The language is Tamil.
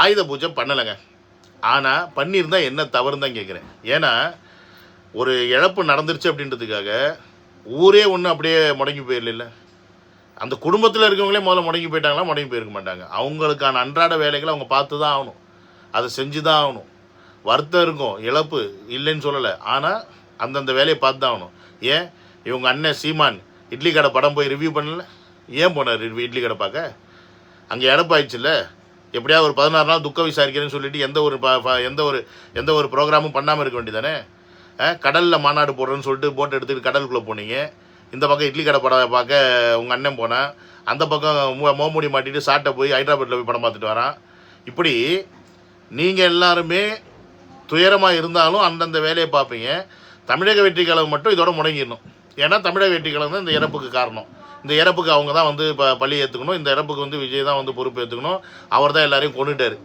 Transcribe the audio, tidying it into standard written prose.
ஆயுத பூஜை பண்ணலைங்க. ஆனால் பண்ணியிருந்தால் என்ன தவறுன்னு தான் கேட்குறேன். ஏன்னா ஒரு இழப்பு நடந்துருச்சு அப்படின்றதுக்காக ஊரே ஒன்று அப்படியே முடங்கி போயிடல. அந்த குடும்பத்தில் இருக்கவங்களே முதல்ல முடங்கி போயிட்டாங்களா? முடங்கி போயிருக்க மாட்டாங்க. அவங்களுக்கான அன்றாட வேலைகளை அவங்க பார்த்து தான் ஆகணும், அதை செஞ்சு தான் ஆகணும். வருத்தம் இருக்கும், இழப்பு இல்லைன்னு சொல்லலை, ஆனால் அந்தந்த வேலையை பார்த்து தான் ஆகணும். ஏன் இவங்க அண்ணன் சீமான் இட்லி கடை படம் போய் ரிவ்யூ பண்ணல? ஏன் போனார் இட்லி கடை பார்க்க? அங்கே இழப்பாயிடுச்சுல்ல. எப்படியா ஒரு 16 நாள் துக்கம் விசாரிக்கிறேன்னு சொல்லிட்டு எந்த ஒரு ப்ரோக்ராமும் பண்ணாமல் இருக்க வேண்டியதானே? கடலில் மாநாடு போடுறேன்னு சொல்லிட்டு போட் எடுத்துகிட்டு கடலுக்குள்ளே போனீங்க. இந்த பக்கம் இட்லி கடை படம் பார்க்க உங்கள் அண்ணன் போனேன், அந்த பக்கம் மோமுடி மாட்டிட்டு சாட்டை போய் ஹைதராபாத்தில் போய் படம் பார்த்துட்டு வரான். இப்படி நீங்கள் எல்லாருமே துயரமாக இருந்தாலும் அந்தந்த வேலையை பார்ப்பீங்க. தமிழக வெற்றி கழகம் மட்டும் இதோட முடங்கிடணும். ஏன்னா தமிழக வெற்றி கழகம் தான் இந்த இறப்புக்கு காரணம். இந்த இறப்புக்கு அவங்க தான் வந்து பழி ஏற்றுக்கணும். இந்த இறப்புக்கு வந்து விஜய் தான் வந்து பொறுப்பு ஏற்றுக்கணும். அவர் தான் எல்லாரையும் கொண்டுட்டார்.